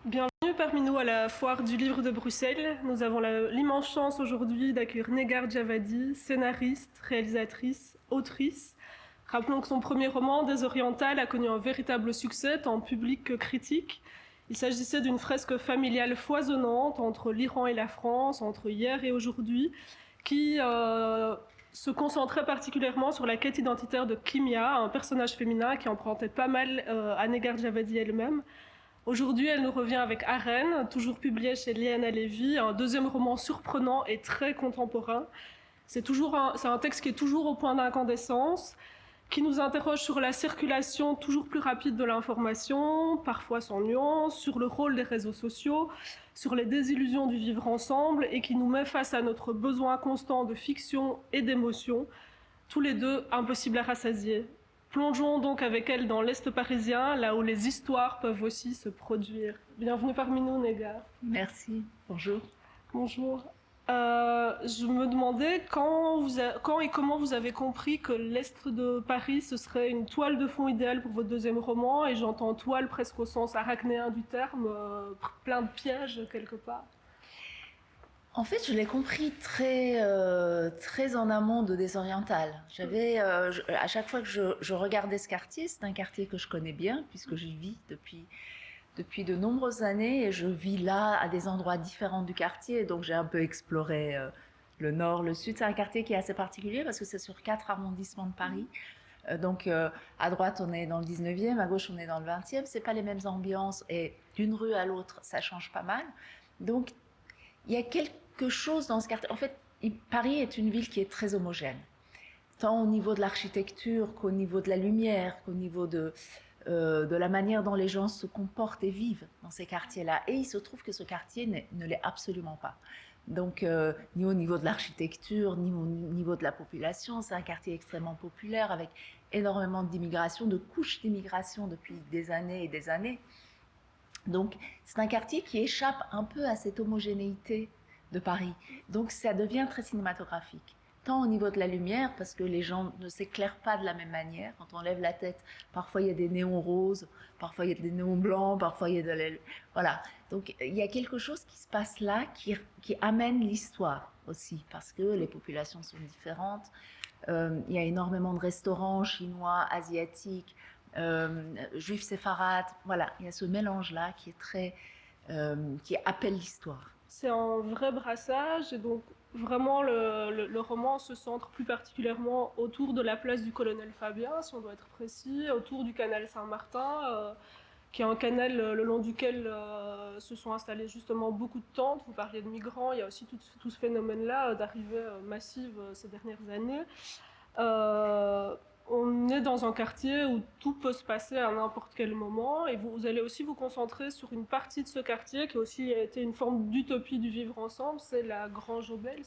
Bienvenue parmi nous à la Foire du Livre de Bruxelles. Nous avons l'immense chance aujourd'hui d'accueillir Negar Djavadi, scénariste, réalisatrice, autrice. Rappelons que son premier roman, Désoriental, a connu un véritable succès, tant public que critique. Il s'agissait d'une fresque familiale foisonnante entre l'Iran et la France, entre hier et aujourd'hui, qui se concentrait particulièrement sur la quête identitaire de Kimia, un personnage féminin qui empruntait pas mal à Negar Djavadi elle-même. Aujourd'hui, elle nous revient avec Arène, toujours publié chez Liana Levy, un deuxième roman surprenant et très contemporain. C'est un texte qui est toujours au point d'incandescence, qui nous interroge sur la circulation toujours plus rapide de l'information, parfois sans nuance, sur le rôle des réseaux sociaux, sur les désillusions du vivre ensemble, et qui nous met face à notre besoin constant de fiction et d'émotion, tous les deux impossibles à rassasier. Plongeons donc avec elle dans l'Est parisien, là où les histoires peuvent aussi se produire. Bienvenue parmi nous, Néga. Merci, bonjour. Bonjour. Je me demandais quand et comment vous avez compris que l'Est de Paris, ce serait une toile de fond idéale pour votre deuxième roman, et j'entends toile presque au sens arachnéen du terme, plein de pièges quelque part. En fait, je l'ai compris très en amont de Désoriental. À chaque fois que je regardais ce quartier, c'est un quartier que je connais bien puisque j'y vis depuis de nombreuses années et je vis là à des endroits différents du quartier. Donc j'ai un peu exploré le nord, le sud. C'est un quartier qui est assez particulier parce que c'est sur 4 arrondissements de Paris. À droite, on est dans le 19e, à gauche, on est dans le 20e. C'est pas les mêmes ambiances et d'une rue à l'autre, ça change pas mal. Donc il y a quelque chose dans ce quartier. En fait, Paris est une ville qui est très homogène, tant au niveau de l'architecture qu'au niveau de la lumière, qu'au niveau de la manière dont les gens se comportent et vivent dans ces quartiers-là. Et il se trouve que ce quartier ne l'est absolument pas. Donc, ni au niveau de l'architecture, ni au niveau de la population, c'est un quartier extrêmement populaire avec énormément d'immigration, de couches d'immigration depuis des années et des années. Donc, c'est un quartier qui échappe un peu à cette homogénéité de Paris. Donc, ça devient très cinématographique. Tant au niveau de la lumière, parce que les gens ne s'éclairent pas de la même manière. Quand on lève la tête, parfois il y a des néons roses, parfois il y a des néons blancs, parfois il y a de la... Voilà. Donc, il y a quelque chose qui se passe là qui amène l'histoire aussi, parce que les populations sont différentes. Il y a énormément de restaurants chinois, asiatiques, juifs séfarades. Voilà, il y a ce mélange-là qui appelle l'histoire. C'est un vrai brassage, et donc vraiment le roman se centre plus particulièrement autour de la place du colonel Fabien, si on doit être précis, autour du canal Saint-Martin, qui est un canal le long duquel se sont installés justement beaucoup de tentes. Vous parliez de migrants, il y a aussi tout ce phénomène-là d'arrivée massive ces dernières années. Euh, on est dans un quartier où tout peut se passer à n'importe quel moment, et vous allez aussi vous concentrer sur une partie de ce quartier qui a aussi été une forme d'utopie du vivre ensemble, c'est la Grange Aubel.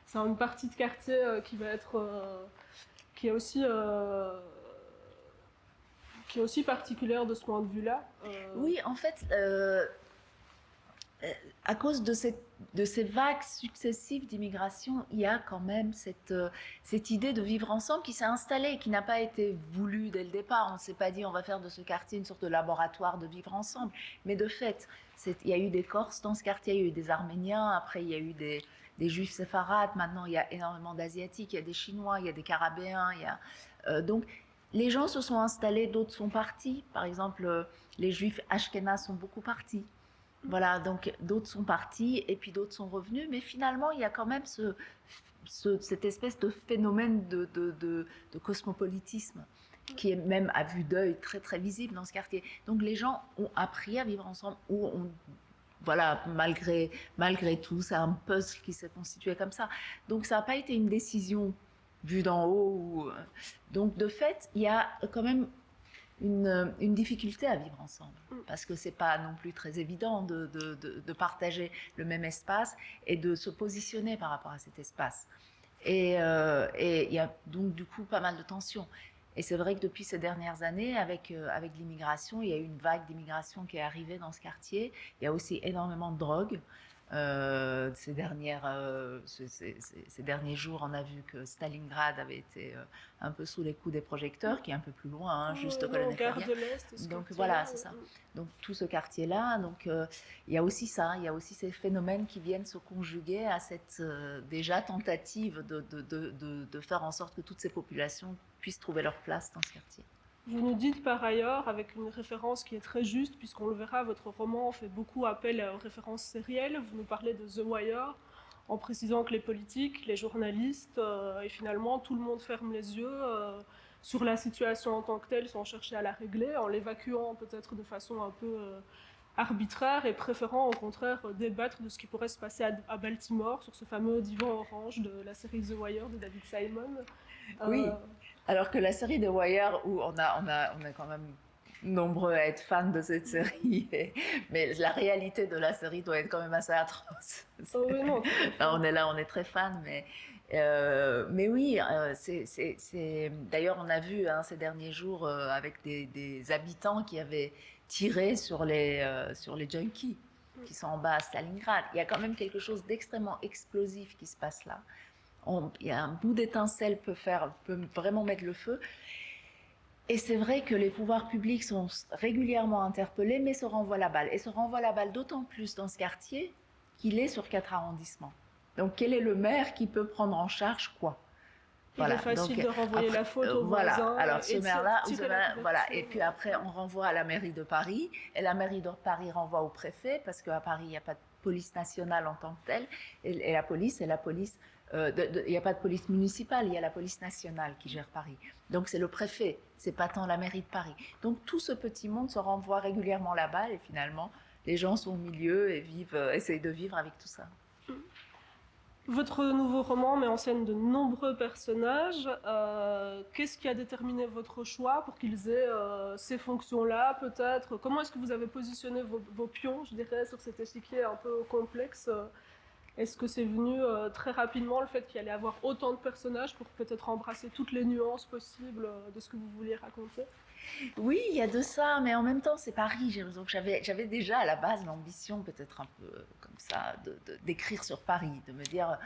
C'est une partie de quartier qui est aussi qui est aussi particulière de ce point de vue-là. Oui, en fait, à cause de ces vagues successives d'immigration, il y a quand même cette idée de vivre ensemble qui s'est installée, qui n'a pas été voulue dès le départ. On ne s'est pas dit on va faire de ce quartier une sorte de laboratoire de vivre ensemble. Mais de fait, il y a eu des Corses dans ce quartier, il y a eu des Arméniens, après il y a eu des Juifs séfarades, maintenant il y a énormément d'Asiatiques, il y a des Chinois, il y a des Carabéens. Donc les gens se sont installés, d'autres sont partis. Par exemple, les Juifs ashkénazes sont beaucoup partis. Voilà, donc d'autres sont partis et puis d'autres sont revenus, mais finalement il y a quand même cette espèce de phénomène de cosmopolitisme qui est même à vue d'œil très très visible dans ce quartier. Donc les gens ont appris à vivre ensemble, voilà, malgré tout, c'est un puzzle qui s'est constitué comme ça. Donc ça n'a pas été une décision vue d'en haut. Donc de fait, il y a quand même une difficulté à vivre ensemble, parce que c'est pas non plus très évident de partager le même espace et de se positionner par rapport à cet espace. Et il y a donc du coup pas mal de tensions. Et c'est vrai que depuis ces dernières années, avec l'immigration, il y a eu une vague d'immigration qui est arrivée dans ce quartier. Il y a aussi énormément de drogue. Ces derniers jours, on a vu que Stalingrad avait été un peu sous les coups des projecteurs, qui est un peu plus loin, hein, je te Non, connais très Gare bien. de l'Est, ce Donc quartier-là. voilà, c'est ça. Donc tout ce quartier-là, donc il y a aussi ça, il y a aussi ces phénomènes qui viennent se conjuguer à cette déjà tentative de faire en sorte que toutes ces populations puissent trouver leur place dans ce quartier. Vous nous dites par ailleurs, avec une référence qui est très juste, puisqu'on le verra, votre roman fait beaucoup appel aux références sérielles. Vous nous parlez de The Wire, en précisant que les politiques, les journalistes et finalement tout le monde ferme les yeux sur la situation en tant que telle sans chercher à la régler, en l'évacuant peut-être de façon un peu arbitraire et préférant au contraire débattre de ce qui pourrait se passer à Baltimore sur ce fameux divan orange de la série The Wire de David Simon. Oui, alors que la série The Wire, où on est quand même nombreux à être fans de cette série, mais la réalité de la série doit être quand même assez atroce. Oh oui, non, tout à fait. On est là, on est très fans, mais oui, d'ailleurs on a vu hein, ces derniers jours avec des habitants qui avaient tiré sur les junkies qui sont en bas à Stalingrad. Il y a quand même quelque chose d'extrêmement explosif qui se passe là. Il y a un bout d'étincelle peut vraiment mettre le feu. Et c'est vrai que les pouvoirs publics sont régulièrement interpellés, mais se renvoient la balle. Et se renvoient la balle d'autant plus dans ce quartier qu'il est sur 4 arrondissements. Donc quel est le maire qui peut prendre en charge quoi? Il est facile de renvoyer la faute aux voisins. Alors ce maire-là, voilà. Et puis après, on renvoie à la mairie de Paris, et la mairie de Paris renvoie au préfet, parce qu'à Paris, il n'y a pas de police nationale en tant que telle, et la police, il n'y a pas de police municipale, il y a la police nationale qui gère Paris. Donc c'est le préfet, c'est pas tant la mairie de Paris. Donc tout ce petit monde se renvoie régulièrement la balle, et finalement, les gens sont au milieu et essayent de vivre avec tout ça. Votre nouveau roman met en scène de nombreux personnages. Qu'est-ce qui a déterminé votre choix pour qu'ils aient ces fonctions-là, peut-être? Comment est-ce que vous avez positionné vos pions, je dirais, sur cet échiquier un peu complexe? Est-ce que c'est venu très rapidement, le fait qu'il allait avoir autant de personnages pour peut-être embrasser toutes les nuances possibles de ce que vous vouliez raconter? Oui, il y a de ça, mais en même temps, c'est Paris. Donc j'avais déjà à la base l'ambition, peut-être un peu comme ça, d'écrire sur Paris, de me dire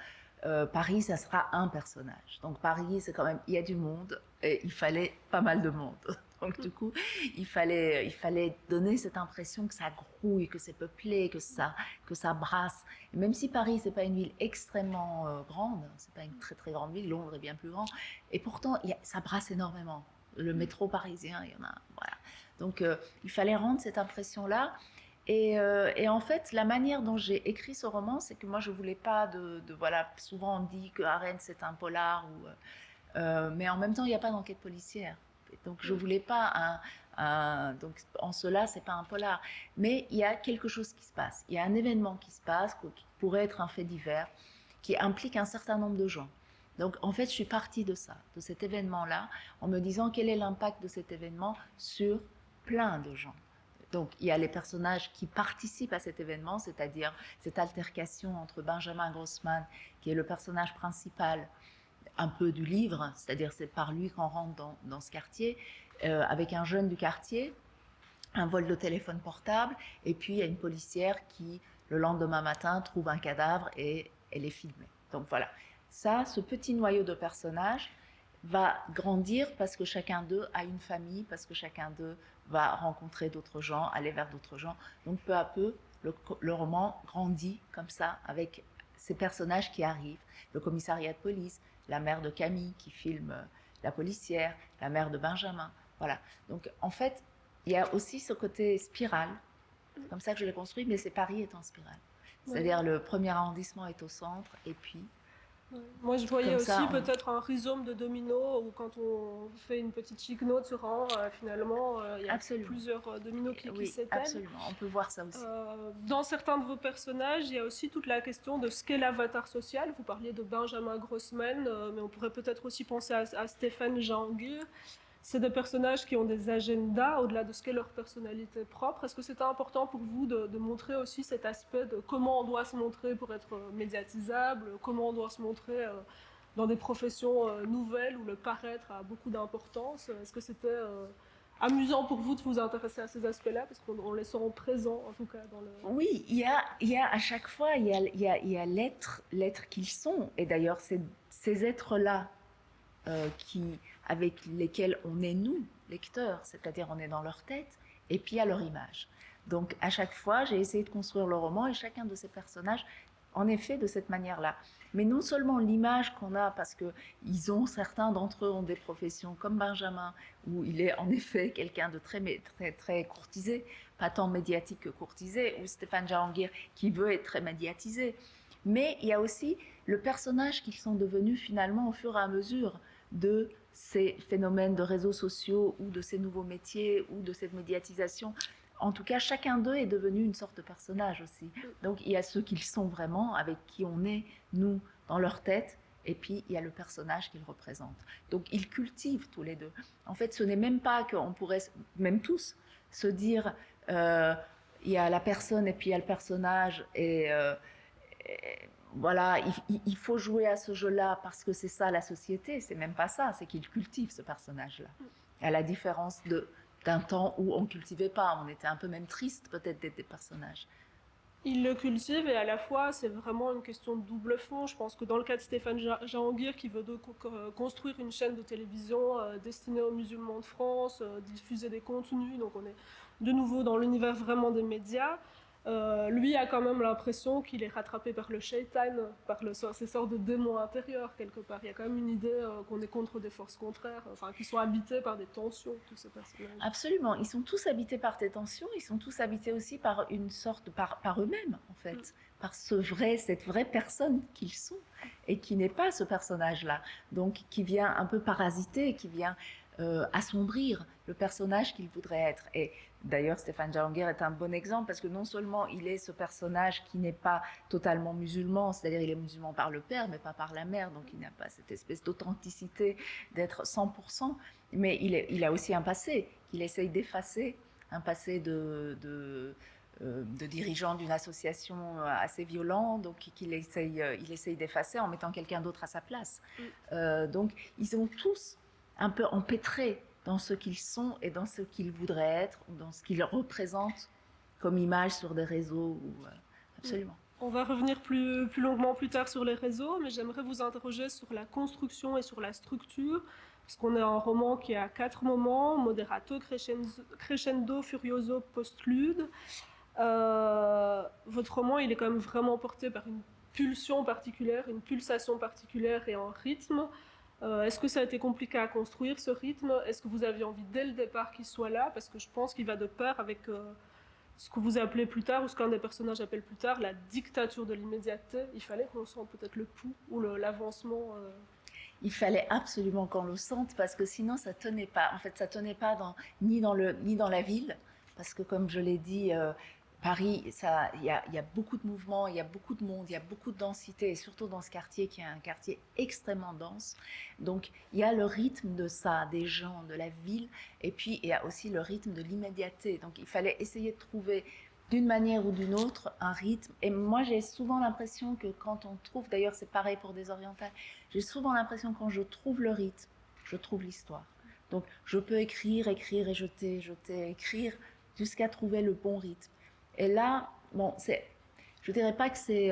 Paris, ça sera un personnage. Donc Paris, c'est quand même, il y a du monde et il fallait pas mal de monde. Donc du coup, il fallait donner cette impression que ça grouille, que c'est peuplé, que ça brasse. Et même si Paris, c'est pas une ville extrêmement grande, c'est pas une très très grande ville, Londres est bien plus grand, et pourtant ça brasse énormément. Le métro parisien, il y en a, voilà. Donc il fallait rendre cette impression-là. Et en fait, la manière dont j'ai écrit ce roman, c'est que moi, je voulais pas voilà, souvent on dit que Arendt c'est un polar, mais en même temps, il n'y a pas d'enquête policière. Donc je voulais pas donc en cela, c'est pas un polar. Mais il y a quelque chose qui se passe. Il y a un événement qui se passe, qui pourrait être un fait divers, qui implique un certain nombre de gens. Donc en fait, je suis partie de ça, de cet événement-là, en me disant quel est l'impact de cet événement sur plein de gens. Donc il y a les personnages qui participent à cet événement, c'est-à-dire cette altercation entre Benjamin Grossman, qui est le personnage principal un peu du livre, c'est-à-dire c'est par lui qu'on rentre dans ce quartier, avec un jeune du quartier, un vol de téléphone portable, et puis il y a une policière qui, le lendemain matin, trouve un cadavre et elle est filmée. Donc voilà, ça, ce petit noyau de personnages va grandir parce que chacun d'eux a une famille, parce que chacun d'eux va rencontrer d'autres gens, aller vers d'autres gens. Donc peu à peu, le roman grandit comme ça, avec ces personnages qui arrivent, le commissariat de police, la mère de Camille qui filme la policière, la mère de Benjamin. Voilà. Donc en fait, il y a aussi ce côté spirale. C'est comme ça que je l'ai construit, mais c'est Paris est en spirale. C'est-à-dire le premier arrondissement est au centre, et puis moi, je voyais aussi peut-être un rhizome de dominos où quand on fait une petite chiquenote sur un, finalement, il y a plusieurs dominos qui s'éteignent. Absolument, on peut voir ça aussi. Dans certains de vos personnages, il y a aussi toute la question de ce qu'est l'avatar social. Vous parliez de Benjamin Grossman, mais on pourrait peut-être aussi penser à Stéphane Jahangir. C'est des personnages qui ont des agendas au-delà de ce qu'est leur personnalité propre. Est-ce que c'était important pour vous de montrer aussi cet aspect de comment on doit se montrer pour être médiatisable, comment on doit se montrer dans des professions nouvelles où le paraître a beaucoup d'importance? Est-ce que c'était amusant pour vous de vous intéresser à ces aspects-là, parce qu'on les sent présents, en tout cas, dans le... Oui, il y a à chaque fois, il y a l'être qu'ils sont. Et d'ailleurs, ces êtres-là avec lesquels on est nous, lecteurs, c'est-à-dire on est dans leur tête, et puis à leur image. Donc à chaque fois, j'ai essayé de construire le roman et chacun de ces personnages, en effet, de cette manière-là. Mais non seulement l'image qu'on a, parce que certains d'entre eux ont des professions comme Benjamin, où il est en effet quelqu'un de très, très, très courtisé, pas tant médiatique que courtisé, ou Stéphane Jahangir qui veut être très médiatisé. Mais il y a aussi le personnage qu'ils sont devenus finalement au fur et à mesure de ces phénomènes de réseaux sociaux ou de ces nouveaux métiers ou de cette médiatisation. En tout cas, chacun d'eux est devenu une sorte de personnage aussi. Donc il y a ceux qu'ils sont vraiment, avec qui on est, nous, dans leur tête, et puis il y a le personnage qu'ils représentent. Donc ils cultivent tous les deux. En fait, ce n'est même pas qu'on pourrait, même tous, se dire il y a la personne et puis il y a le personnage, et voilà, il faut jouer à ce jeu-là parce que c'est ça la société. C'est même pas ça, c'est qu'il cultive ce personnage-là. À la différence d'un temps où on ne cultivait pas, on était un peu même triste peut-être d'être des personnages. Il le cultive et à la fois c'est vraiment une question de double fond. Je pense que dans le cas de Stéphane Jahangir qui veut construire une chaîne de télévision destinée aux musulmans de France, diffuser des contenus, donc on est de nouveau dans l'univers vraiment des médias. Lui a quand même l'impression qu'il est rattrapé par le shaitan, par ces sortes de démons intérieurs quelque part. Il y a quand même une idée qu'on est contre des forces contraires, enfin qui sont habités par des tensions, tous ces personnages. Absolument, ils sont tous habités par des tensions, ils sont tous habités aussi par une sorte, par eux-mêmes en fait, par cette vraie personne qu'ils sont et qui n'est pas ce personnage-là, donc qui vient un peu parasiter, qui vient assombrir le personnage qu'il voudrait être. Et d'ailleurs, Stéphane Jahangir est un bon exemple parce que non seulement il est ce personnage qui n'est pas totalement musulman, c'est-à-dire il est musulman par le père mais pas par la mère, donc il n'a pas cette espèce d'authenticité d'être 100%, mais il a aussi un passé qu'il essaye d'effacer, un passé de dirigeant d'une association assez violent, donc il essaye d'effacer en mettant quelqu'un d'autre à sa place. Donc ils sont tous un peu empêtrés dans ce qu'ils sont et dans ce qu'ils voudraient être, dans ce qu'ils représentent comme image sur des réseaux. Absolument. On va revenir plus longuement plus tard sur les réseaux, mais j'aimerais vous interroger sur la construction et sur la structure, parce qu'on est un roman qui a 4 moments, moderato, crescendo, furioso, postlude. Votre roman, il est quand même vraiment porté par une pulsion particulière, une pulsation particulière et un rythme. Est-ce que ça a été compliqué à construire ce rythme? Est-ce que vous aviez envie dès le départ qu'il soit là? Parce que je pense qu'il va de pair avec ce que vous appelez plus tard, ou ce qu'un des personnages appelle plus tard, la dictature de l'immédiateté. Il fallait qu'on sente peut-être le pouls ou l'avancement. Il fallait absolument qu'on le sente parce que sinon ça tenait pas. En fait, ça tenait pas ni dans la ville, parce que comme je l'ai dit, Paris, il y a beaucoup de mouvements, il y a beaucoup de monde, il y a beaucoup de densité, et surtout dans ce quartier qui est un quartier extrêmement dense. Donc il y a le rythme de ça, des gens, de la ville, et puis il y a aussi le rythme de l'immédiateté. Donc il fallait essayer de trouver d'une manière ou d'une autre un rythme. Et moi j'ai souvent l'impression que quand on trouve, d'ailleurs c'est pareil pour des orientales, j'ai souvent l'impression que quand je trouve le rythme, je trouve l'histoire. Donc je peux écrire et jeter, écrire jusqu'à trouver le bon rythme. Et là, bon, je dirais pas que c'est...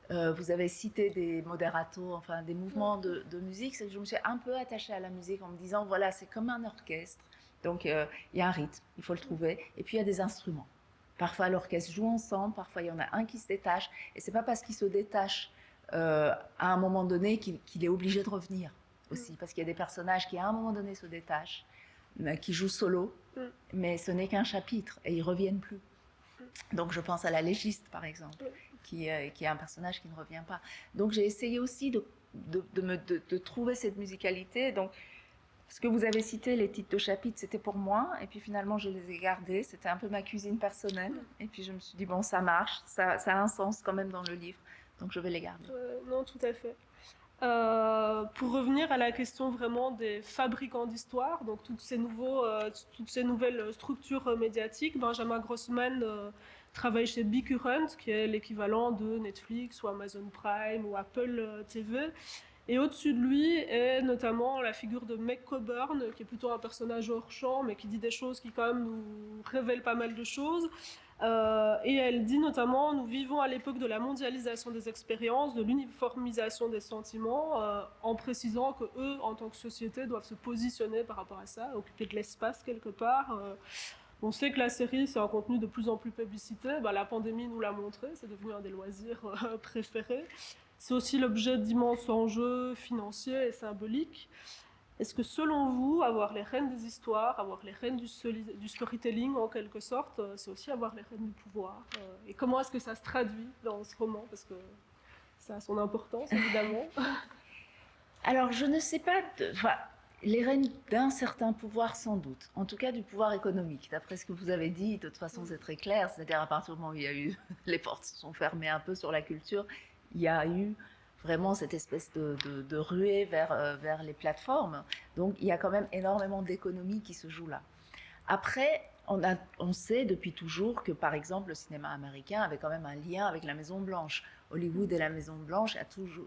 vous avez cité des moderato, enfin des mouvements de musique, c'est que je me suis un peu attachée à la musique en me disant, voilà, c'est comme un orchestre. Donc il y a un rythme, il faut le trouver. Et puis il y a des instruments. Parfois l'orchestre joue ensemble, parfois il y en a un qui se détache. Et c'est pas parce qu'il se détache à un moment donné qu'il est obligé de revenir aussi. Parce qu'il y a des personnages qui à un moment donné se détachent, qui jouent solo, mais ce n'est qu'un chapitre et ils reviennent plus. Donc je pense à la légiste par exemple, qui est un personnage qui ne revient pas. Donc j'ai essayé aussi de trouver cette musicalité. Donc ce que vous avez cité, les titres de chapitres, c'était pour moi, et puis finalement je les ai gardés, c'était un peu ma cuisine personnelle, et puis je me suis dit bon ça marche, ça a un sens quand même dans le livre, donc je vais les garder. Non, tout à fait. Pour revenir à la question vraiment des fabricants d'histoire, donc toutes ces nouvelles structures médiatiques, Benjamin Grossman travaille chez Bicurrent, qui est l'équivalent de Netflix ou Amazon Prime ou Apple TV. Et au-dessus de lui est notamment la figure de Meg Coburn, qui est plutôt un personnage hors champ, mais qui dit des choses qui quand même nous révèlent pas mal de choses. Et elle dit notamment, nous vivons à l'époque de la mondialisation des expériences, de l'uniformisation des sentiments, en précisant que eux, en tant que société, doivent se positionner par rapport à ça, occuper de l'espace quelque part. On sait que la série, c'est un contenu de plus en plus publicité. Bah, la pandémie nous l'a montré, c'est devenu un des loisirs préférés. C'est aussi l'objet d'immenses enjeux financiers et symboliques. Est-ce que selon vous, avoir les rênes des histoires, avoir les rênes du storytelling en quelque sorte, c'est aussi avoir les rênes du pouvoir et comment est-ce que ça se traduit dans ce roman? Parce que ça a son importance, évidemment. Alors, je ne sais pas, enfin, les règnes d'un certain pouvoir sans doute, en tout cas du pouvoir économique. D'après ce que vous avez dit, de toute façon c'est très clair, c'est-à-dire à partir du moment où il y a eu, les portes se sont fermées un peu sur la culture, il y a eu vraiment cette espèce de ruée vers les plateformes. Donc il y a quand même énormément d'économies qui se jouent là. Après, on sait depuis toujours que, par exemple, le cinéma américain avait quand même un lien avec la Maison Blanche. Hollywood et la Maison Blanche,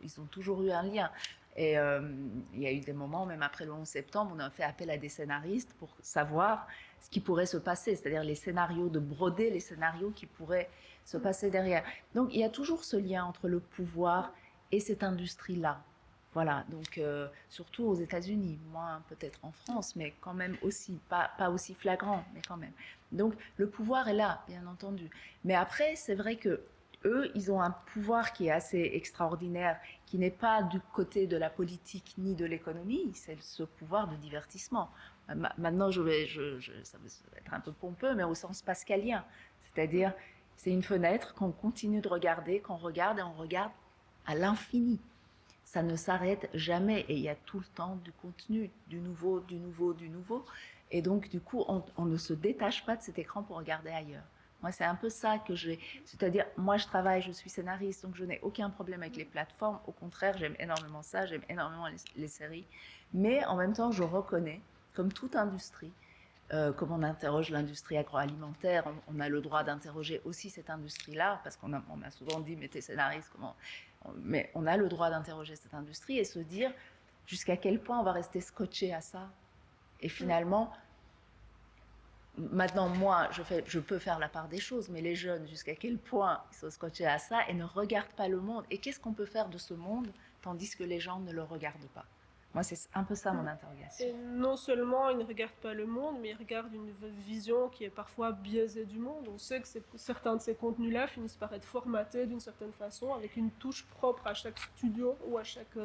ils ont toujours eu un lien. Et il y a eu des moments, même après le 11 septembre, on a fait appel à des scénaristes pour savoir ce qui pourrait se passer, c'est-à-dire les scénarios, de broder les scénarios qui pourraient se passer derrière. Donc il y a toujours ce lien entre le pouvoir et cette industrie-là. Voilà, donc surtout aux États-Unis, moins peut-être en France, mais quand même aussi, pas aussi flagrant, mais quand même. Donc le pouvoir est là, bien entendu. Mais après, c'est vrai que eux, ils ont un pouvoir qui est assez extraordinaire, qui n'est pas du côté de la politique ni de l'économie, c'est ce pouvoir de divertissement. Maintenant, ça va être un peu pompeux, mais au sens pascalien, c'est-à-dire c'est une fenêtre qu'on continue de regarder, qu'on regarde et on regarde à l'infini. Ça ne s'arrête jamais et il y a tout le temps du contenu, du nouveau, du nouveau, du nouveau. Et donc, du coup, on ne se détache pas de cet écran pour regarder ailleurs. Moi, c'est un peu ça que j'ai. C'est-à-dire, moi, je travaille, je suis scénariste, donc je n'ai aucun problème avec les plateformes. Au contraire, j'aime énormément ça, j'aime énormément les séries. Mais en même temps, je reconnais, comme toute industrie, comme on interroge l'industrie agroalimentaire, on a le droit d'interroger aussi cette industrie-là, parce qu'on a souvent dit, mais t'es scénariste, comment... Mais on a le droit d'interroger cette industrie et se dire jusqu'à quel point on va rester scotché à ça. Et finalement, maintenant, moi, je peux faire la part des choses, mais les jeunes, jusqu'à quel point ils sont scotchés à ça et ne regardent pas le monde. Et qu'est-ce qu'on peut faire de ce monde tandis que les gens ne le regardent pas? Moi, c'est un peu ça mon interrogation. Et non seulement ils ne regardent pas le monde, mais ils regardent une vision qui est parfois biaisée du monde. On sait que certains de ces contenus-là finissent par être formatés d'une certaine façon, avec une touche propre à chaque studio ou à chaque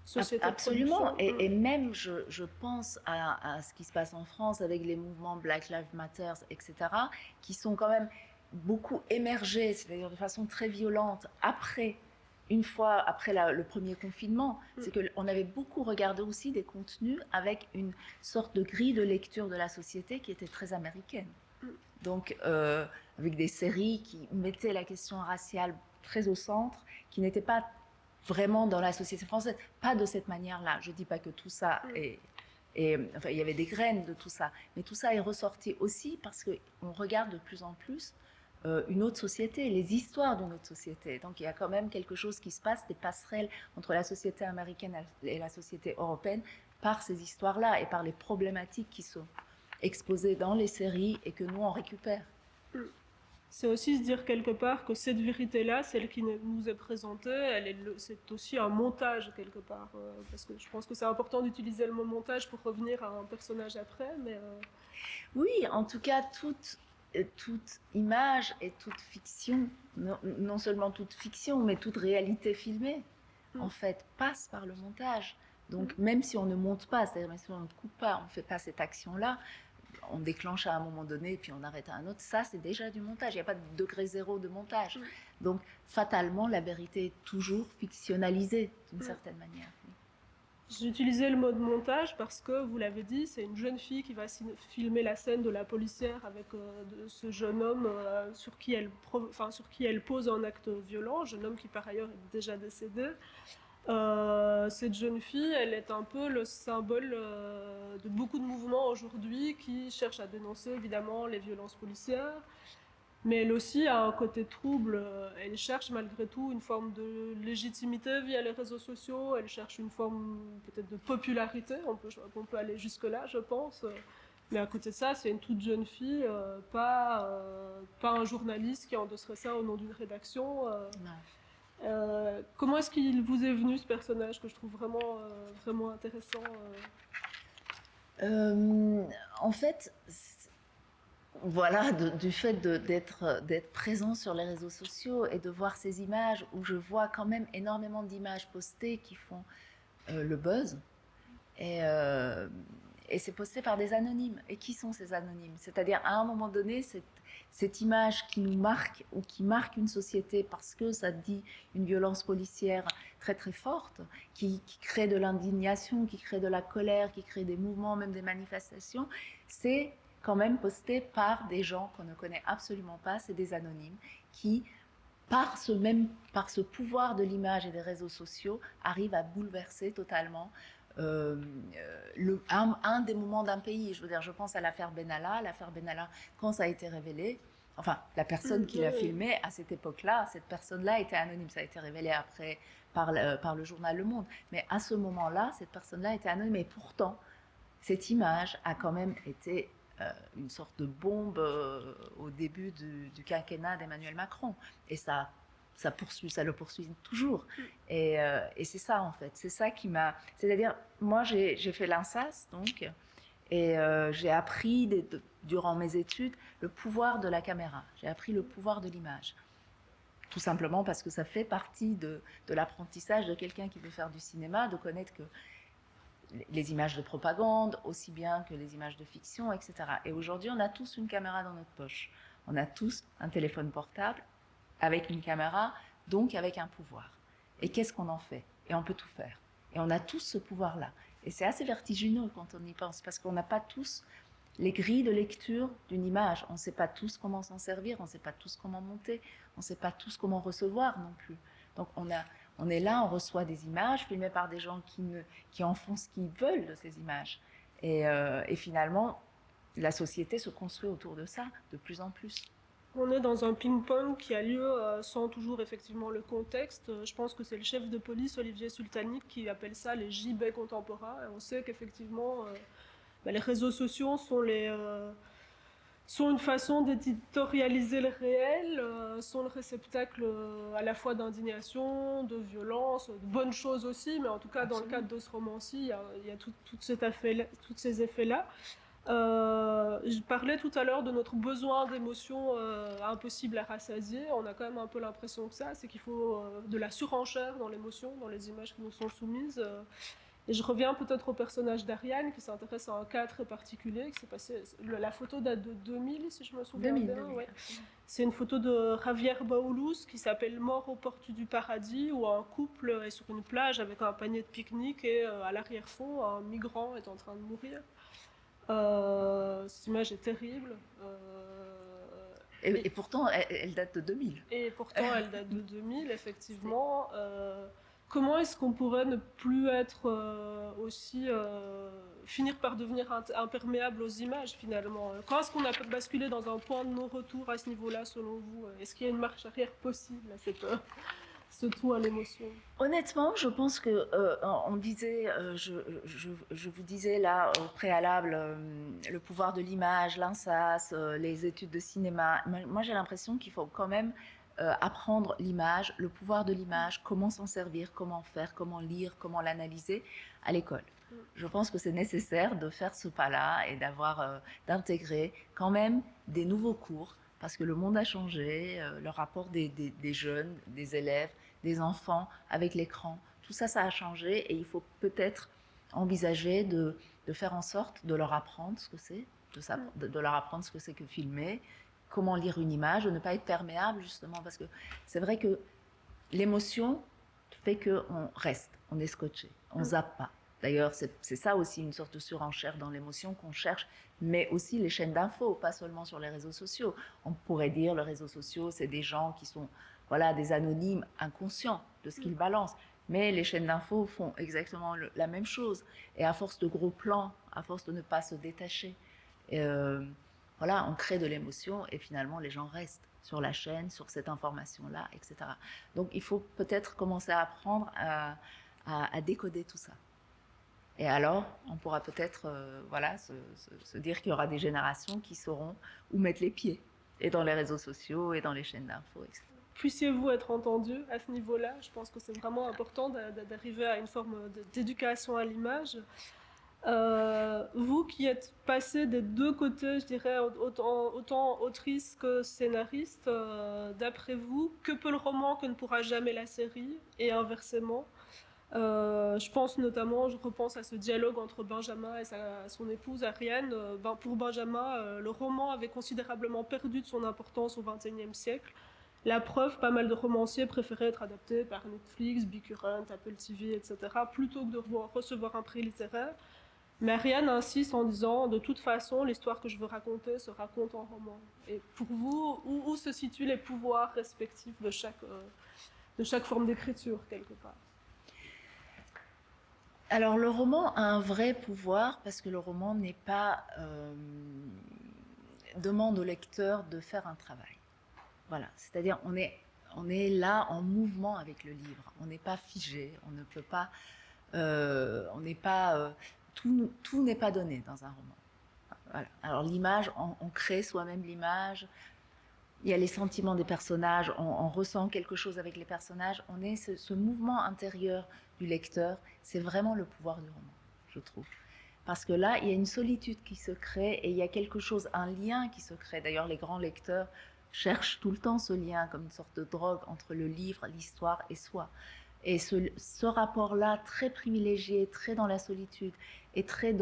société Absolument. de production. Et même, je pense à ce qui se passe en France avec les mouvements Black Lives Matter, etc., qui sont quand même beaucoup émergés, c'est-à-dire de façon très violente, une fois après le premier confinement. C'est qu'on avait beaucoup regardé aussi des contenus avec une sorte de grille de lecture de la société qui était très américaine. Donc, avec des séries qui mettaient la question raciale très au centre, qui n'étaient pas vraiment dans la société française, pas de cette manière-là. Je ne dis pas que tout ça enfin, il y avait des graines de tout ça, mais tout ça est ressorti aussi parce qu'on regarde de plus en plus une autre société, les histoires de notre société. Donc il y a quand même quelque chose qui se passe, des passerelles entre la société américaine et la société européenne par ces histoires-là et par les problématiques qui sont exposées dans les séries et que nous on récupère. C'est aussi se dire quelque part que cette vérité-là, celle qui nous est présentée, c'est aussi un montage quelque part. Parce que je pense que c'est important d'utiliser le mot montage pour revenir à un personnage après. Mais Oui, en tout cas, toute image et toute fiction, non seulement toute fiction, mais toute réalité filmée, en fait, passe par le montage. Donc, même si on ne monte pas, c'est-à-dire même si on ne coupe pas, on ne fait pas cette action-là, on déclenche à un moment donné, puis on arrête à un autre, ça, c'est déjà du montage. Il n'y a pas de degré zéro de montage. Donc, fatalement, la vérité est toujours fictionnalisée, d'une certaine manière. j'ai utilisé le mot de montage parce que, vous l'avez dit, c'est une jeune fille qui va filmer la scène de la policière avec ce jeune homme sur qui elle pose un acte violent, jeune homme qui par ailleurs est déjà décédé. Cette jeune fille, elle est un peu le symbole de beaucoup de mouvements aujourd'hui qui cherchent à dénoncer évidemment les violences policières. Mais elle aussi a un côté trouble. Elle cherche malgré tout une forme de légitimité via les réseaux sociaux. Elle cherche une forme peut-être de popularité. On peut aller jusque-là, je pense. Mais à côté de ça, c'est une toute jeune fille, pas un journaliste qui endosserait ça au nom d'une rédaction. Non. Comment est-ce qu'il vous est venu ce personnage que je trouve vraiment intéressant Euh, En fait, voilà, du fait d'être présent sur les réseaux sociaux et de voir ces images où je vois quand même énormément d'images postées qui font le buzz. Et, euh, et c'est posté par des anonymes. Et qui sont ces anonymes? C'est-à-dire, à un moment donné, cette image qui nous marque ou qui marque une société parce que ça dit une violence policière très très forte, qui crée de l'indignation, qui crée de la colère, qui crée des mouvements, même des manifestations, c'est quand même posté par des gens qu'on ne connaît absolument pas, c'est des anonymes qui, par ce pouvoir de l'image et des réseaux sociaux, arrivent à bouleverser totalement un des moments d'un pays. Je veux dire, je pense à l'affaire Benalla. L'affaire Benalla, quand ça a été révélé, enfin, la personne qui l'a filmé à cette époque-là, cette personne-là était anonyme. Ça a été révélé après par le journal Le Monde. Mais à ce moment-là, cette personne-là était anonyme. Et pourtant, cette image a quand même été une sorte de bombe au début du quinquennat d'Emmanuel Macron. Et ça le poursuit toujours. Et c'est ça, en fait. C'est ça qui m'a... C'est-à-dire, moi, j'ai fait l'INSAS, donc, et j'ai appris, durant mes études, le pouvoir de la caméra. J'ai appris le pouvoir de l'image. Tout simplement parce que ça fait partie de l'apprentissage de quelqu'un qui veut faire du cinéma, de connaître que les images de propagande, aussi bien que les images de fiction, etc. Et aujourd'hui, on a tous une caméra dans notre poche. On a tous un téléphone portable avec une caméra, donc avec un pouvoir. Et qu'est-ce qu'on en fait? Et on peut tout faire. Et on a tous ce pouvoir-là. Et c'est assez vertigineux quand on y pense, parce qu'on n'a pas tous les grilles de lecture d'une image. On ne sait pas tous comment s'en servir, on ne sait pas tous comment monter, on ne sait pas tous comment recevoir non plus. Donc on est là, on reçoit des images filmées par des gens qui en font ce qu'ils veulent de ces images. Et finalement, la société se construit autour de ça de plus en plus. On est dans un ping-pong qui a lieu sans toujours effectivement le contexte. Je pense que c'est le chef de police, Olivier Sultanic, qui appelle ça les gibets contemporains. Et on sait qu'effectivement, les réseaux sociaux sont une façon d'éditorialiser le réel, sont le réceptacle à la fois d'indignation, de violence, de bonnes choses aussi, mais en tout cas, dans le cadre de ce roman-ci, il y a tous ces effets-là. Je parlais tout à l'heure de notre besoin d'émotions impossibles à rassasier. On a quand même un peu l'impression que ça, c'est qu'il faut de la surenchère dans l'émotion, dans les images qui nous sont soumises. Et je reviens peut-être au personnage d'Ariane qui s'intéresse à un cas très particulier. Qui s'est passé, la photo date de 2000, si je me souviens 2000, bien. 2000. Ouais. C'est une photo de Javier Baoulouz qui s'appelle Mort aux portes du paradis, où un couple est sur une plage avec un panier de pique-nique et à l'arrière-fond, un migrant est en train de mourir. Cette image est terrible. Et pourtant, elle date de 2000. Et pourtant, elle date de 2000, effectivement. Comment est-ce qu'on pourrait ne plus être aussi... finir par devenir imperméable aux images, finalement? Quand est-ce qu'on a basculé dans un point de non-retour à ce niveau-là, selon vous? Est-ce qu'il y a une marche arrière possible à ce tout à l'émotion? Honnêtement, je pense que on disait, je vous disais là au préalable, le pouvoir de l'image, l'INSAS, les études de cinéma. Moi, j'ai l'impression qu'il faut quand même apprendre l'image, le pouvoir de l'image, comment s'en servir, comment faire, comment lire, comment l'analyser à l'école. Je pense que c'est nécessaire de faire ce pas-là et d'intégrer quand même des nouveaux cours parce que le monde a changé, le rapport des jeunes, des élèves, des enfants avec l'écran. Tout ça, ça a changé et il faut peut-être envisager de faire en sorte de leur apprendre ce que c'est, de leur apprendre ce que c'est que filmer, comment lire une image, de ne pas être perméable justement, parce que c'est vrai que l'émotion fait qu'on reste, on est scotché, on zappe pas. D'ailleurs, c'est ça aussi une sorte de surenchère dans l'émotion qu'on cherche, mais aussi les chaînes d'infos, pas seulement sur les réseaux sociaux. On pourrait dire les réseaux sociaux, c'est des gens qui sont voilà, des anonymes inconscients de ce qu'ils balancent. Mais les chaînes d'infos font exactement la même chose. Et à force de gros plans, à force de ne pas se détacher, voilà, on crée de l'émotion et finalement les gens restent. sur la chaîne, sur cette information-là, etc. Donc il faut peut-être commencer à apprendre à décoder tout ça. Et alors, on pourra peut-être se dire qu'il y aura des générations qui sauront où mettre les pieds, et dans les réseaux sociaux, et dans les chaînes d'infos, etc. Puissiez-vous être entendu à ce niveau-là? Je pense que c'est vraiment important d'arriver à une forme d'éducation à l'image. Vous qui êtes passé des deux côtés, je dirais, autant autrice que scénariste, d'après vous, que peut le roman que ne pourra jamais la série, et inversement? Je pense notamment, je repense à ce dialogue entre Benjamin et son épouse Ariane. Pour Benjamin, le roman avait considérablement perdu de son importance au XXIe siècle. La preuve, pas mal de romanciers préféraient être adaptés par Netflix, Bicurrent, Apple TV, etc., plutôt que de recevoir un prix littéraire. Mais Ariane insiste en disant, de toute façon, l'histoire que je veux raconter se raconte en roman. Et pour vous, où se situent les pouvoirs respectifs de chaque forme d'écriture, quelque part? Alors le roman a un vrai pouvoir parce que le roman n'est pas demande au lecteur de faire un travail. Voilà, c'est-à-dire on est là en mouvement avec le livre. On n'est pas figé, on ne peut pas, on n'est pas tout n'est pas donné dans un roman. Voilà. Alors l'image, on crée soi-même l'image. Il y a les sentiments des personnages, on ressent quelque chose avec les personnages. On est ce mouvement intérieur du lecteur, c'est vraiment le pouvoir du roman, je trouve. Parce que là, il y a une solitude qui se crée et il y a quelque chose, un lien qui se crée. D'ailleurs, les grands lecteurs cherchent tout le temps ce lien comme une sorte de drogue entre le livre, l'histoire et soi. Et ce rapport-là, très privilégié, très dans la solitude et très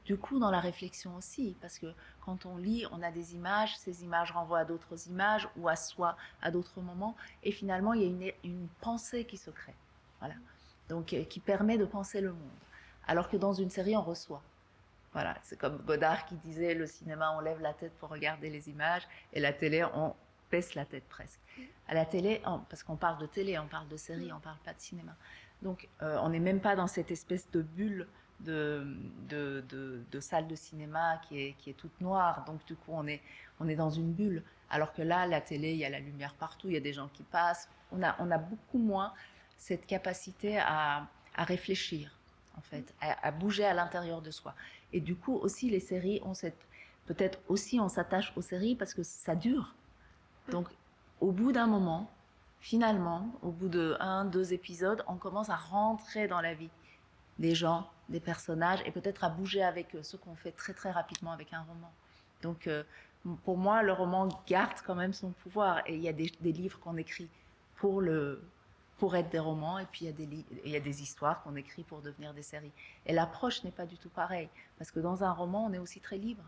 du coup dans la réflexion aussi, parce que quand on lit, on a des images, ces images renvoient à d'autres images ou à soi à d'autres moments, et finalement il y a une pensée qui se crée, voilà. Donc qui permet de penser le monde, alors que dans une série on reçoit. Voilà, c'est comme Godard qui disait, le cinéma on lève la tête pour regarder les images, et la télé on baisse la tête presque. À la télé, parce qu'on parle de télé, on parle de série, on parle pas de cinéma. Donc on n'est même pas dans cette espèce de bulle de salle de cinéma qui est toute noire. Donc du coup on est dans une bulle. Alors que là, la télé, il y a la lumière partout, il y a des gens qui passent. On a beaucoup moins cette capacité à réfléchir, en fait, à bouger à l'intérieur de soi. Et du coup aussi les séries ont peut-être aussi on s'attache aux séries parce que ça dure. Donc, au bout d'un moment, finalement, au bout de 1-2 épisodes, on commence à rentrer dans la vie des gens, des personnages, et peut-être à bouger avec eux, ce qu'on fait très très rapidement avec un roman. Donc, pour moi, le roman garde quand même son pouvoir. Et il y a des livres qu'on écrit pour être des romans, et puis il y a des histoires qu'on écrit pour devenir des séries. Et l'approche n'est pas du tout pareille, parce que dans un roman, on est aussi très libre.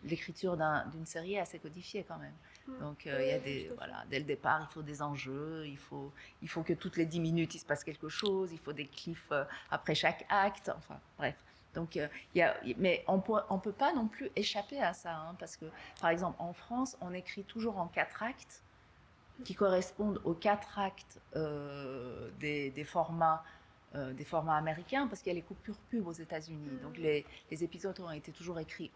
L'écriture d'une série est assez codifiée quand même. Donc il y a dès le départ, il faut des enjeux, il faut que toutes les 10 minutes il se passe quelque chose, il faut des cliffs après chaque acte, enfin bref. Donc mais on peut pas non plus échapper à ça, hein, parce que par exemple en France, on écrit toujours en 4 actes qui correspondent aux 4 actes des formats américains, parce qu'il y a les coupures pub aux États-Unis. Donc les épisodes ont été toujours écrits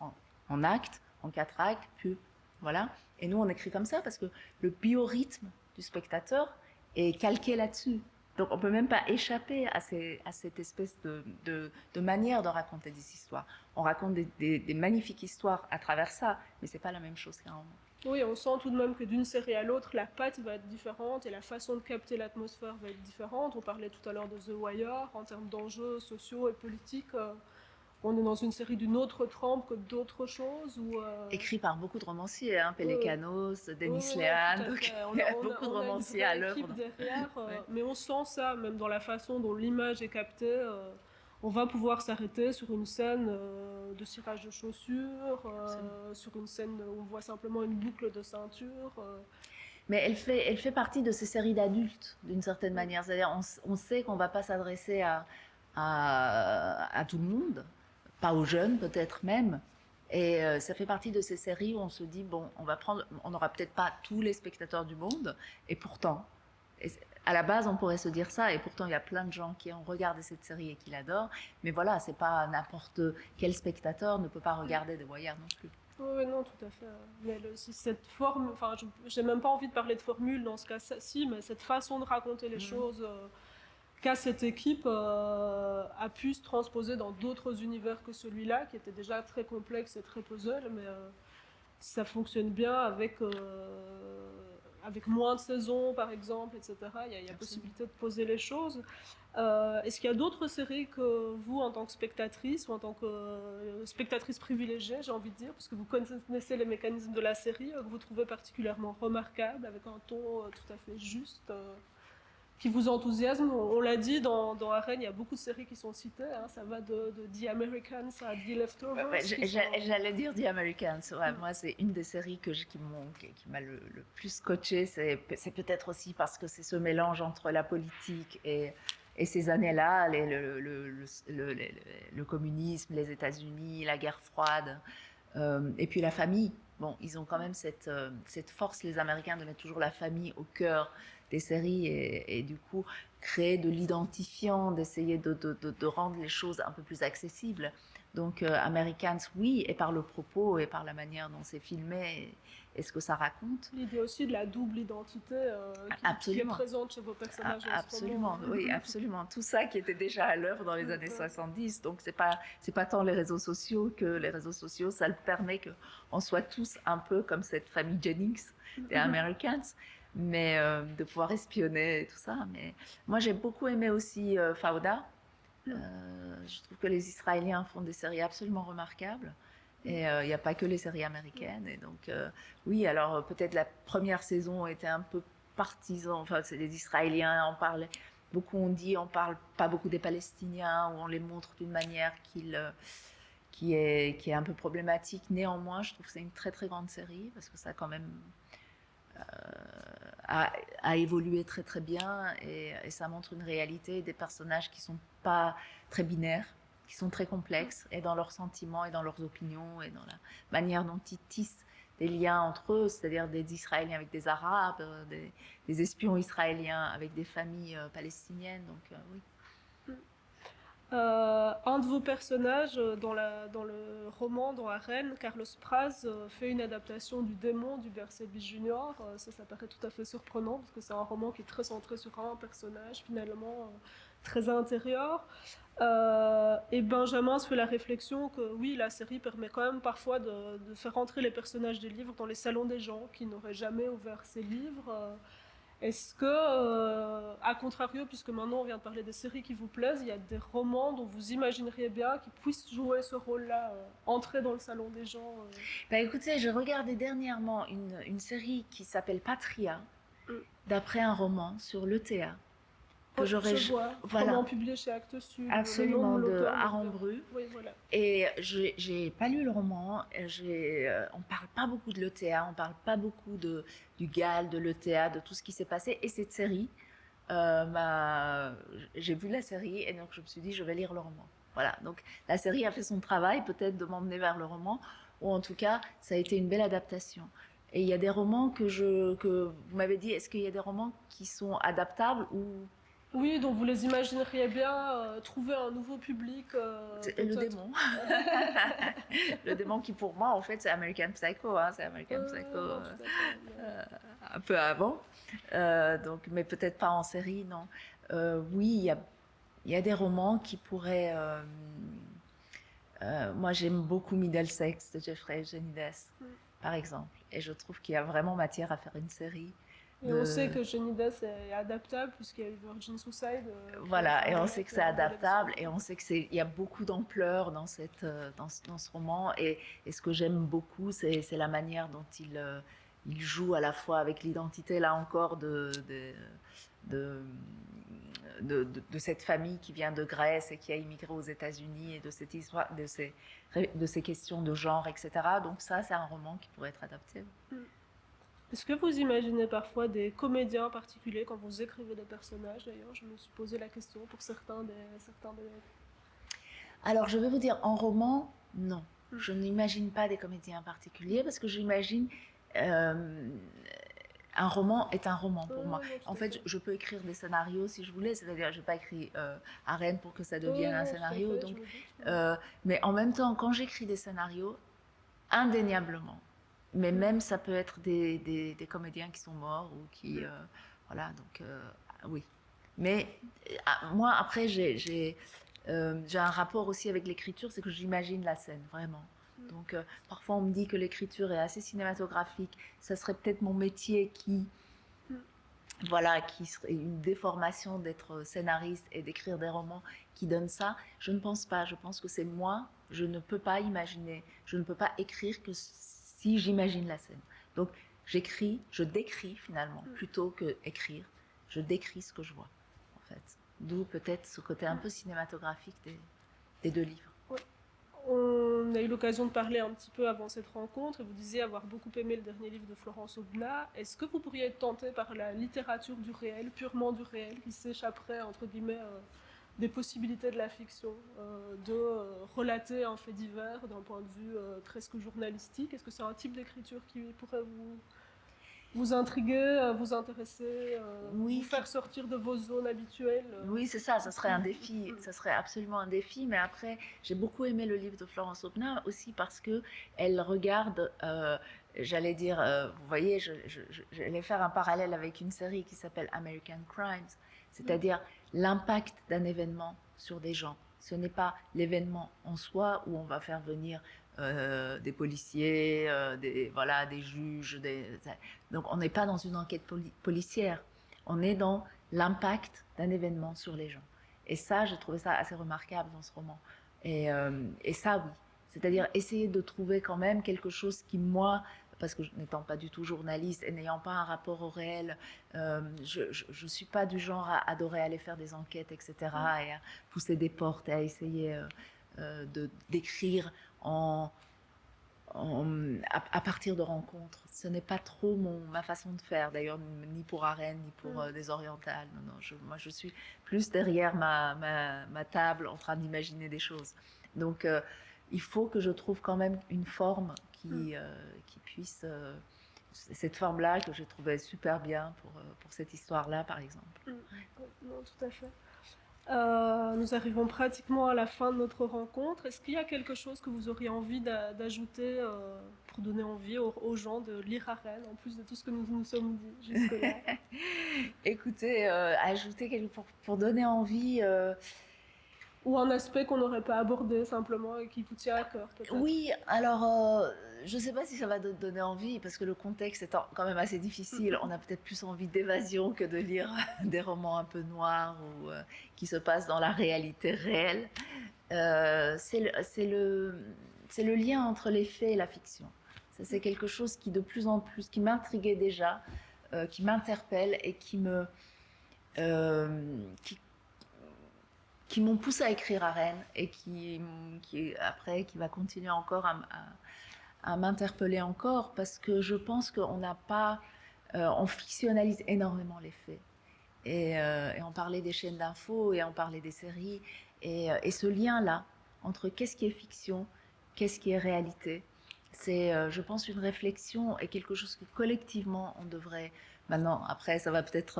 en actes, en 4 actes, pub, voilà. Et nous, on écrit comme ça parce que le biorhythme du spectateur est calqué là-dessus. Donc on ne peut même pas échapper à cette espèce de manière de raconter des histoires. On raconte des magnifiques histoires à travers ça, mais ce n'est pas la même chose qu'un roman. Oui, on sent tout de même que d'une série à l'autre, la patte va être différente et la façon de capter l'atmosphère va être différente. On parlait tout à l'heure de The Wire, en termes d'enjeux sociaux et politiques. On est dans une série d'une autre trempe que d'autres choses. Écrit par beaucoup de romanciers, hein, Pelecanos, Denis Lehan, donc il y a beaucoup de romanciers à l'œuvre. Derrière, mais on sent ça, même dans la façon dont l'image est captée. On va pouvoir s'arrêter sur une scène de cirage de chaussures, sur une scène où on voit simplement une boucle de ceinture. Mais elle fait partie de ces séries d'adultes, d'une certaine manière. C'est-à-dire, on sait qu'on ne va pas s'adresser à tout le monde, pas aux jeunes peut-être même. Et ça fait partie de ces séries où on se dit, bon, on n'aura peut-être pas tous les spectateurs du monde, et pourtant... À la base, on pourrait se dire ça, et pourtant il y a plein de gens qui ont regardé cette série et qui l'adorent. Mais voilà, c'est pas n'importe quel spectateur ne peut pas regarder The Wire non plus. Oui, non, tout à fait. Mais cette forme, enfin, j'ai même pas envie de parler de formule dans ce cas-ci, mais cette façon de raconter les Mhm. choses qu'a cette équipe a pu se transposer dans d'autres univers que celui-là, qui était déjà très complexe et très puzzle, mais ça fonctionne bien avec moins de saisons, par exemple, etc. Il y a Absolument. possibilité de poser les choses. Est-ce qu'il y a d'autres séries que vous, en tant que spectatrice ou en tant que spectatrice privilégiée, j'ai envie de dire, parce que vous connaissez les mécanismes de la série, que vous trouvez particulièrement remarquables, avec un ton tout à fait juste, qui vous enthousiasme? On l'a dit, dans Arène, il y a beaucoup de séries qui sont citées. Hein, ça va de The Americans à The Leftovers, Ouais, qui sont... j'allais dire The Americans. Ouais, moi, c'est une des séries qui m'a le plus scotché. C'est peut-être aussi parce que c'est ce mélange entre la politique et ces années-là, le communisme, les États-Unis, la guerre froide, et puis la famille. Bon, ils ont quand même cette force, les Américains, de mettre toujours la famille au cœur des séries et du coup créer de l'identifiant, d'essayer de rendre les choses un peu plus accessibles. Donc Americans, oui, et par le propos et par la manière dont c'est filmé et ce que ça raconte. L'idée aussi de la double identité qui est Absolument. présente chez vos personnages en ce moment. Absolument, oui, absolument. Tout ça qui était déjà à l'œuvre dans les années 70. Donc, c'est pas tant les réseaux sociaux que les réseaux sociaux, ça le permet qu'on soit tous un peu comme cette famille Jennings des Americans, mais de pouvoir espionner et tout ça. Mais moi, j'ai beaucoup aimé aussi Fauda. Je trouve que les Israéliens font des séries absolument remarquables. Et il n'y a pas que les séries américaines. Et donc, oui, alors peut-être la première saison était un peu partisan. Enfin, c'est les Israéliens, on parlait. Beaucoup ont dit, on parle pas beaucoup des Palestiniens, ou on les montre d'une manière qui est un peu problématique. Néanmoins, je trouve que c'est une très très grande série parce que ça quand même a évolué très très bien et ça montre une réalité des personnages qui sont pas très binaires, qui sont très complexes et dans leurs sentiments et dans leurs opinions et dans la manière dont ils tissent des liens entre eux, c'est-à-dire des Israéliens avec des Arabes, des espions israéliens avec des familles palestiniennes. Donc oui. Un de vos personnages dans le roman, dans Arène, Carlos Praz, fait une adaptation du démon du Bercebis Junior. Ça paraît tout à fait surprenant parce que c'est un roman qui est très centré sur un personnage finalement très intérieur. Et Benjamin se fait la réflexion que oui, la série permet quand même parfois de faire entrer les personnages des livres dans les salons des gens qui n'auraient jamais ouvert ces livres. Est-ce que, à contrario, puisque maintenant on vient de parler des séries qui vous plaisent, il y a des romans dont vous imagineriez bien qu'ils puissent jouer ce rôle-là, entrer dans le salon des gens Bah écoutez, j'ai regardé dernièrement une série qui s'appelle Patria, euh, d'après un roman sur l'ETA, que Oui, j'aurais... je vois. Voilà, Roman publié chez Actes Sud. Le nom absolument, de de l'auteur Aaron me Bru. Oui, voilà. Et j'ai pas lu le roman. On parle pas beaucoup de l'ETA, on parle pas beaucoup du GAL, de l'ETA, de tout ce qui s'est passé. Et cette série, j'ai vu la série et donc je me suis dit je vais lire le roman. Voilà, donc la série a fait son travail, peut-être de m'emmener vers le roman, ou en tout cas ça a été une belle adaptation. Et il y a des romans que vous m'avez dit, est-ce qu'il y a des romans qui sont adaptables ou Oui, donc vous les imagineriez bien trouver un nouveau public, le peut-être. démon? Le démon qui pour moi en fait c'est American Psycho, hein, c'est American Psycho Non, tout à fait. un peu avant, donc mais peut-être pas en série, non. Oui, il y a des romans qui pourraient. Moi j'aime beaucoup Middlesex de Jeffrey Eugenides, par exemple, et je trouve qu'il y a vraiment matière à faire une série Et on sait de. que Johnny Depp est adaptable puisqu'il y a eu Virgin Suicide qui a Voilà, fait et un on sait remake que c'est en belle adaptable, excellence. et on sait il y a beaucoup d'ampleur dans ce roman, et ce que j'aime beaucoup, c'est la manière dont il joue à la fois avec l'identité, là encore, de, de cette famille qui vient de Grèce et qui a immigré aux États-Unis, et de cette histoire, de ces questions de genre, etc. Donc ça, c'est un roman qui pourrait être adapté. Est-ce que vous imaginez parfois des comédiens particuliers quand vous écrivez des personnages? D'ailleurs, je me suis posé la question pour certains des... Alors, je vais vous dire, en roman, non. Je n'imagine pas des comédiens particuliers parce que j'imagine euh, un roman est un roman pour moi. non, En tout à fait, fait. je peux écrire des scénarios si je voulais, c'est-à-dire je n'ai pas écrit Arène pour que ça devienne un Non, tout à scénario. fait, je Donc, me doute. mais en même temps, quand j'écris des scénarios, indéniablement. Mais même ça peut être des comédiens qui sont morts ou qui voilà donc oui. Mais moi après j'ai un rapport aussi avec l'écriture, c'est que j'imagine la scène vraiment. Donc parfois on me dit que l'écriture est assez cinématographique, ça serait peut-être mon métier qui voilà, qui serait une déformation d'être scénariste et d'écrire des romans qui donne ça. Je ne pense pas. Je pense que c'est moi. Je ne peux pas imaginer. Je ne peux pas écrire que si j'imagine la scène. Donc j'écris, je décris finalement, plutôt que écrire. Je décris ce que je vois, en fait. D'où peut-être ce côté un peu cinématographique des deux livres. Ouais. On a eu l'occasion de parler un petit peu avant cette rencontre et vous disiez avoir beaucoup aimé le dernier livre de Florence Aubenas. Est-ce que vous pourriez être tenté par la littérature du réel, purement du réel, qui s'échapperait entre guillemets des possibilités de la fiction, de relater un fait divers d'un point de vue presque journalistique? Est-ce que c'est un type d'écriture qui pourrait vous intriguer, vous intéresser, Oui, vous faire sortir de vos zones habituelles? Oui, c'est ça, ça serait un défi, ça serait absolument un défi, mais après, j'ai beaucoup aimé le livre de Florence Aubenas aussi parce que elle regarde, j'allais dire, vous voyez, j'allais faire un parallèle avec une série qui s'appelle American Crimes, c'est-à-dire l'impact d'un événement sur des gens. Ce n'est pas l'événement en soi où on va faire venir des policiers, voilà, des juges, donc on n'est pas dans une enquête policière, on est dans l'impact d'un événement sur les gens. Et ça, j'ai trouvé ça assez remarquable dans ce roman. Et ça, oui. C'est-à-dire essayer de trouver quand même quelque chose qui, moi, parce que n'étant pas du tout journaliste et n'ayant pas un rapport au réel, je ne suis pas du genre à adorer aller faire des enquêtes, etc., et à pousser des portes et à essayer d'écrire à partir de rencontres. Ce n'est pas trop ma façon de faire, d'ailleurs, ni pour Arène, ni pour des orientales. Non, non, moi, je suis plus derrière ma table en train d'imaginer des choses. Donc, il faut que je trouve quand même une forme qui puisse... cette forme-là que j'ai trouvée super bien pour cette histoire-là, par exemple. Non, tout à fait. Nous arrivons pratiquement à la fin de notre rencontre. Est-ce qu'il y a quelque chose que vous auriez envie d'ajouter pour donner envie aux gens de lire Arène, en plus de tout ce que nous nous sommes dit jusque-là? Écoutez, ajouter pour donner envie... Ou un aspect qu'on n'aurait pas abordé simplement et qui vous tient à cœur, peut-être? Oui, alors je ne sais pas si ça va donner envie parce que le contexte est quand même assez difficile. On a peut-être plus envie d'évasion que de lire des romans un peu noirs ou qui se passent dans la réalité réelle. C'est le lien entre les faits et la fiction. Ça, c'est quelque chose qui de plus en plus, qui m'intriguait déjà, qui m'interpelle et qui m'ont poussé à écrire Arène et qui va continuer encore à m'interpeller encore parce que je pense qu'on n'a pas, on fictionnalise énormément les faits et on parlait des chaînes d'infos et on parlait des séries et ce lien-là entre qu'est-ce qui est fiction, qu'est-ce qui est réalité, c'est, je pense, une réflexion et quelque chose que collectivement on devrait. Maintenant, après, ça va peut-être,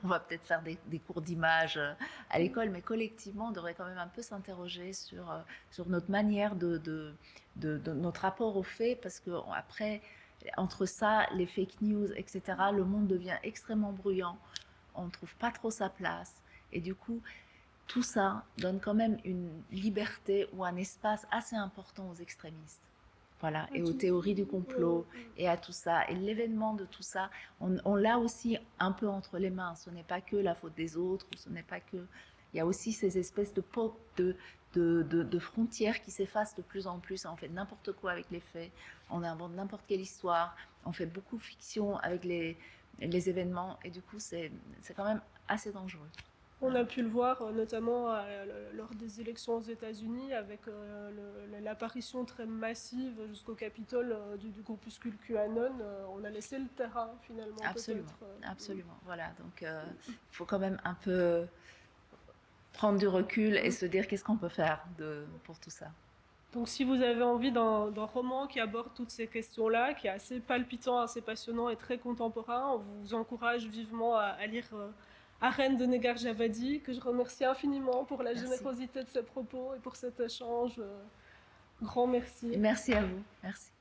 on va peut-être faire des cours d'image à l'école, mais collectivement, on devrait quand même un peu s'interroger sur notre manière de notre rapport aux faits, parce que après, entre ça, les fake news, etc., le monde devient extrêmement bruyant. On ne trouve pas trop sa place, et du coup, tout ça donne quand même une liberté ou un espace assez important aux extrémistes. Voilà, et aux théories du complot, et à tout ça. Et l'événement de tout ça, on l'a aussi un peu entre les mains. Ce n'est pas que la faute des autres, ce n'est pas que... Il y a aussi ces espèces de frontières qui s'effacent de plus en plus. On fait n'importe quoi avec les faits, on invente n'importe quelle histoire, on fait beaucoup de fiction avec les événements, et du coup, c'est quand même assez dangereux. On a pu le voir notamment lors des élections aux États-Unis avec l'apparition très massive jusqu'au Capitole du groupuscule QAnon. On a laissé le terrain finalement. Absolument, absolument. Voilà, donc il faut quand même un peu prendre du recul et se dire qu'est-ce qu'on peut faire pour tout ça. Donc si vous avez envie d'un roman qui aborde toutes ces questions-là, qui est assez palpitant, assez passionnant et très contemporain, on vous encourage vivement à lire Arène de Negar Javadi, que je remercie infiniment pour la générosité de ses propos et pour cet échange Grand merci. Merci à vous. Merci.